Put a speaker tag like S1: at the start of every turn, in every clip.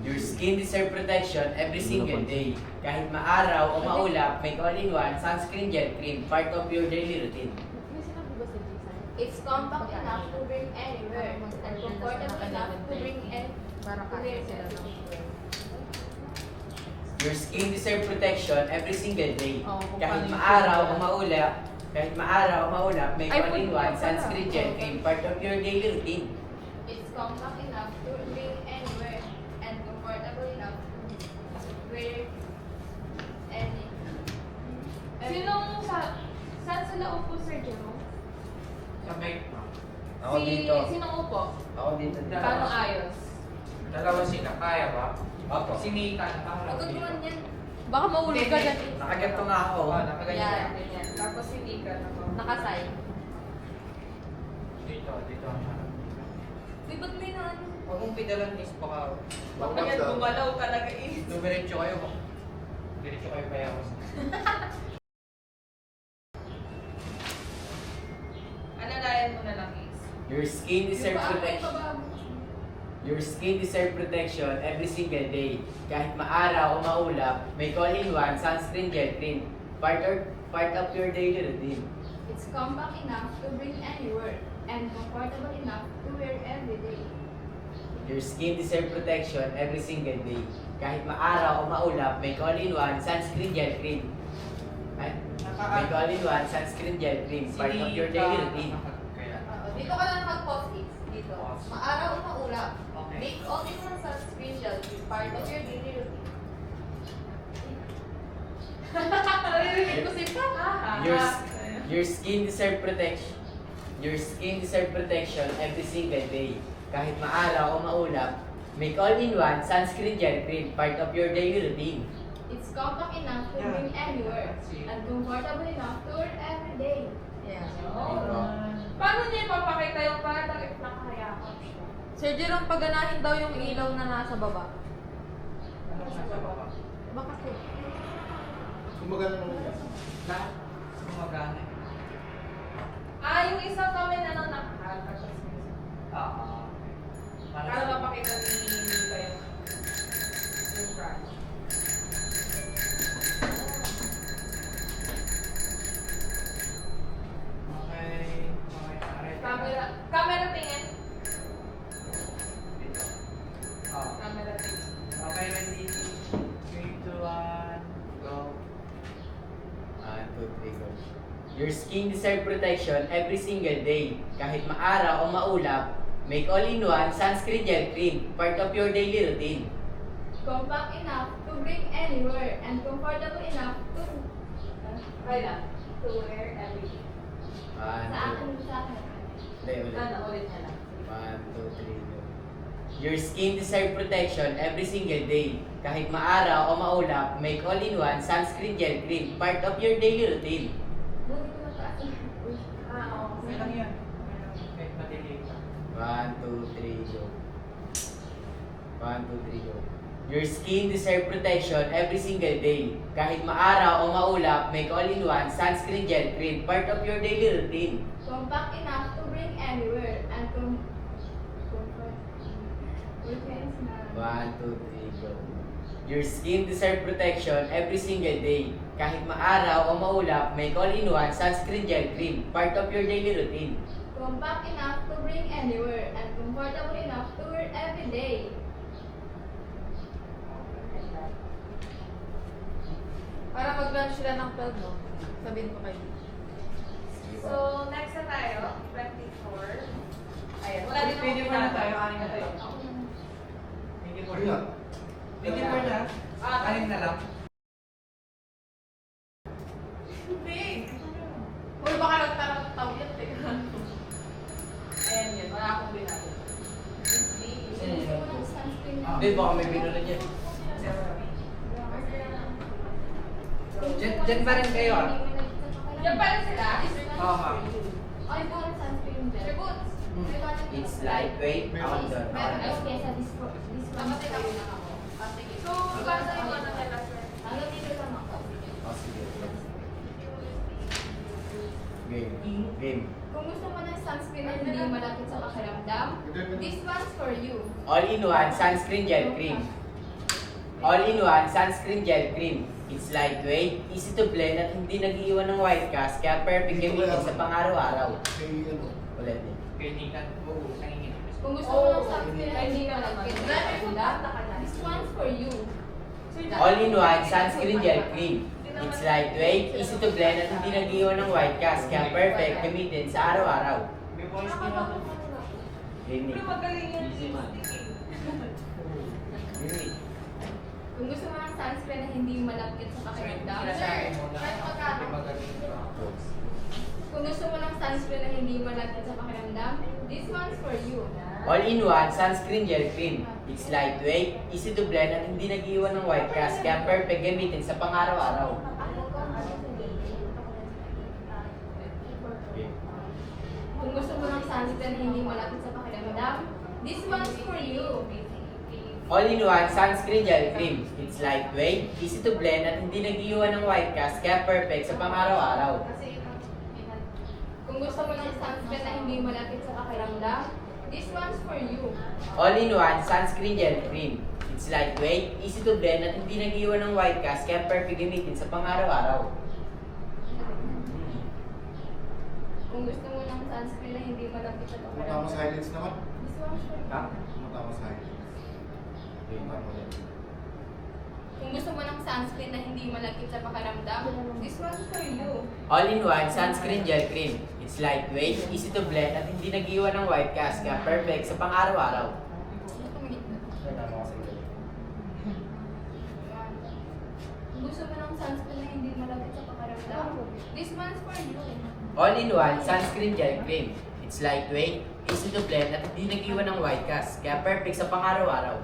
S1: Your skin deserve protection every single day. Kahit maaraw o maulap, may all-in-one sunscreen gel cream, part of your daily routine.
S2: It's compact enough to bring anywhere and comfortable enough to bring anywhere.
S1: Your skin deserve protection every single day.
S3: Oo,
S1: Kahit
S3: paano
S1: maaraw o
S3: yun?
S1: maulap, may
S3: Ay,
S1: all-in-one
S3: pala.
S1: sunscreen gel cream, part of your daily routine.
S2: It's compact enough to bring anywhere and comfortable enough to wear any.
S4: Saan sila upo, Sir Jerome?
S5: Sa mic mo.
S1: Ako dito.
S4: Sinong upo?
S1: Ako dito.
S4: Paano ayos?
S5: Dalawa sila, kaya ba?
S1: Opo.
S5: Si Nathan, nakaharap
S2: Huwag
S5: dito.
S2: naman yan.
S3: Baka mahulog ka dyan.
S1: Nakaganto nga ako.
S5: Oo, nakaganyan.
S4: Yan, ganyan. Tapos hindi ka nakasay.
S5: Dito ang harap.
S2: Uy, ba't may na ano?
S5: Huwag mong pidalan is baka...
S4: Baka yan, gumalaw talaga eh.
S5: Dumiretso kayo. Diretso kayo kaya ako.
S4: Alalayan mo na lang is.
S1: Your skin deserve
S2: Yung paa ko,
S1: protection.
S2: ibaba mo.
S1: Your skin deserve protection every single day. Kahit maaraw o maulap, may all-in-one sunscreen gel cream, part of your daily routine.
S2: It's compact enough to bring anywhere and comfortable enough to wear every day.
S1: Your skin deserve protection every single day. Kahit maaraw o maulap, may all-in-one sunscreen gel cream. May all-in-one sunscreen gel cream, part of your daily routine.
S2: Dito ka lang mag-pause dito. Maaraw o maulap.
S5: Okay.
S2: Make all-in-one sunscreen gel cream part of your daily routine.
S4: Naririnig ko si Papa.
S1: Your skin deserve protection. Your skin deserve protection every single day. Kahit maaraw o maulap, make all-in-one sunscreen gel cream, part of your daily routine.
S2: It's compact enough to bring anywhere and comfortable enough to wear every day.
S4: Yan.
S1: Diba?
S4: Paano niya ipapakita yung parang nakahayakap siya?
S3: Sir Jerome, paganahin daw yung ilaw na nasa baba.
S5: Nasa baba.
S3: Baka po.
S6: Gumagana naman yan.
S5: Lahat gumagana.
S4: Yung isang comment na nang nakakalpas.
S5: Ah.
S4: Para mapakita ni Nita yung brand.
S5: Okay. Okay.
S4: Camera tingin.
S5: Dito. Oh.
S4: Camera tingin.
S5: Okay, ready? 3, 2, 1, go.
S1: 1, 2, 3, go. Your skin deserve protection every single day. Kahit maaraw o maulap, make all-in-one sunscreen gel cream, part of your daily routine.
S2: Compact enough to bring anywhere and comfortable enough to
S4: Kaya to wear every day.
S1: 1,
S2: sa akin
S1: 2,
S2: sa akin.
S1: ulit.
S4: Ulit niya lang.
S1: 1, 2, 3, go. Your skin deserve protection every single day. Kahit maaraw o maulap, make all-in-one sunscreen gel cream, part of your daily routine.
S2: Buti ko mataas.
S4: Oo.
S5: Okay lang yan. Okay lang. Kahit madilim ka.
S1: 1, 2, 3, go. 1, 2, 3, go. Your skin deserve protection every single day. Kahit maaraw o maulap, make all-in-one sunscreen gel cream, part of your daily routine.
S2: Compact enough to bring anywhere and comfort. Wait, na.
S1: 1, 2, 3, go. Your skin deserve protection every single day. Kahit maaraw o maulap, make all-in-one sunscreen gel cream, part of your daily routine.
S2: Compact enough to bring anywhere and comfortable enough to wear every day.
S3: Para mag-lunch sila ng 12, no? Sabihin ko kayo.
S4: So, next na tayo. 24. Ayan. Wala din
S5: Pwede
S4: akong
S5: pa na
S4: pinapay.
S5: tayo, anim na tayo. Thank you for
S6: Ayun.
S5: Thank you for that. Anim na lang.
S4: Hindi. Uy, baka nagtarang yan. Teka. Ayan yan. Wala akong binabot.
S2: Gusto mo ng sunscreen na.
S1: Hindi, baka may binunod yan.
S5: Diyan pa rin kayo, ah.
S4: Diyan pa rin sila?
S5: Oo, ma'am.
S2: Ay, po ang sunscreen din.
S4: Sir Boots.
S1: It's lightweight, powder.
S2: Meron ay kesa this
S4: Tama din ako na ako. Sige. So, basta yung ano nila, sir.
S2: Ano dito lang ako?
S1: Oh, sige. Game. Game.
S2: Kung gusto mo ng sunscreen na hindi malapit sa pakiramdam, this one's for you.
S1: All-in-one sunscreen gel cream. All-in-one sunscreen gel cream. It's lightweight, easy to blend at hindi nag-iiwan ng white cast kaya perfect gamitin sa pang-araw-araw.
S6: Kay ano?
S1: Ulit din.
S5: Kaya hindi ka, oo, nanginginig.
S2: Kung gusto mo ng sunscreen na hindi malagkit sa
S4: Dahil
S2: kanya,
S4: pupunta ka na.
S2: this one's for you.
S1: All-in-one sunscreen gel cream. It's lightweight, easy to blend at hindi nag-iiwan ng white cast kaya perfect gamitin sa araw-araw.
S5: May polish din ako.
S1: Unique.
S4: Pero magaling yan.
S5: Easy man.
S1: Unique.
S2: Kung gusto mo ng sunscreen na hindi malagkit sa pakiramdam,
S5: Sinasabi mo na
S4: Kahit magkano.
S5: may magaling ako.
S2: kung gusto mo ng sunscreen na hindi malagkit sa pakiramdam, this one's for you.
S1: All-in-one sunscreen gel cream. It's lightweight, easy to blend at hindi nag-iwan ng white cast kaya perfect gamitin sa pang-araw-araw.
S2: Kung gusto mo ng sunscreen na hindi malagkit sa pakiramdam, this one's for you.
S1: All-in-one sunscreen gel cream. It's lightweight, easy to blend at hindi nag-iwan ng white cast kaya perfect sa pang-araw-araw.
S2: Kung gusto mo ng sunscreen na hindi malagkit sa pakiramdam, this one's for you.
S1: All-in-one sunscreen gel cream. It's lightweight, easy to blend at hindi nag-iwan ng white cast kaya perfect gamitin sa pang-araw-araw.
S2: Kung gusto mo ng sunscreen na hindi malagkit sa
S6: Matama
S2: pakiramdam,
S6: sa highlights naman.
S2: this one's for you.
S1: Ha?
S6: Matama sa highlights. Matama yan.
S2: Kung gusto mo ng sunscreen na hindi malagkit sa pakiramdam, this one's for you.
S1: All-in-one sunscreen gel cream. It's lightweight, easy to blend at hindi nag-iwan ng white cast kaya perfect sa pang-araw-araw.
S2: Kung gusto mo ng sunscreen na hindi malagkit sa pakiramdam, this one's for you.
S1: All-in-one sunscreen gel cream. It's lightweight, easy to blend at hindi nag-iwan ng white cast kaya perfect sa pang-araw-araw.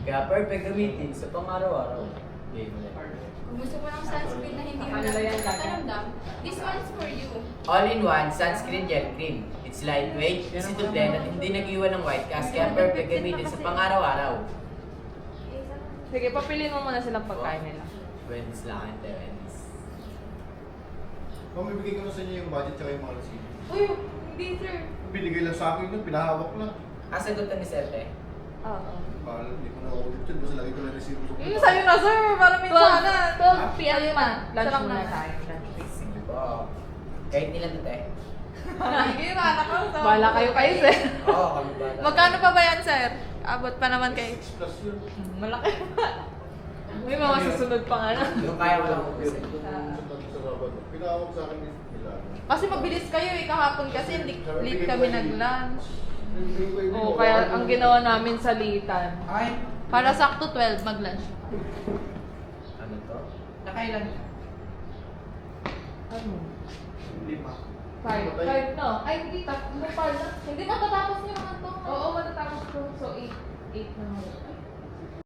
S1: Kaya perfect gamitin sa pang-araw-araw. Okay,
S2: Kung gusto mo ng sunscreen na hindi malagkit sa pakiramdam, this one's for you.
S1: All-in-one sunscreen gel cream. It's lightweight, easy to blend at hindi nag-iwan ng white cast kaya perfect gamitin sa pang-araw-araw.
S3: Sige, papiliin mo muna silang pagkain nila.
S1: Wednesday lang ante, Wednesday.
S6: Kung bibigay ko na sa inyo yung budget tsaka yung mga resibo.
S4: Uy, hindi sir.
S6: Binigay lang sa akin yun, pinahawak lang.
S1: Asa doon ni Serte?
S3: Oo.
S6: Mahal, hindi ko na ulit yun. Basta lagi ko na resibo sa
S3: Mm, sa'yo na, sir. Para minsan na.
S4: 12 p.m. na.
S3: Lunch
S4: Sarap
S3: muna
S4: na.
S3: tayo. Lunch break.
S1: Sige po. Kahit nilan to eh.
S3: Sige, anak ko. Bala kayo sir.
S1: Oo, kami ba?
S3: Magkano pa ba yan, sir? Abot pa naman kayo.
S6: 6 plus yun.
S3: Malaki. May mga susunod pa nga na.
S1: Yung kaya ko lang ubusin.
S6: Sa Sabado. Pinahawak sa akin nila.
S3: Kasi mabilis kayo eh. Kahapon kasi late kami nag-lunch.
S6: Bibigay ko yun.
S3: Oo, kaya ang ginawa namin salitan.
S5: Ay,
S3: Para sakto 12 mag-lunch.
S1: Ano to?
S5: nakailan siya?
S3: Ano?
S5: 5.
S3: 5 no? Ay, hindi. Tatlo pala. Hindi matatapos niyo naman to. Oo, matatapos ko. So, 8 na naman.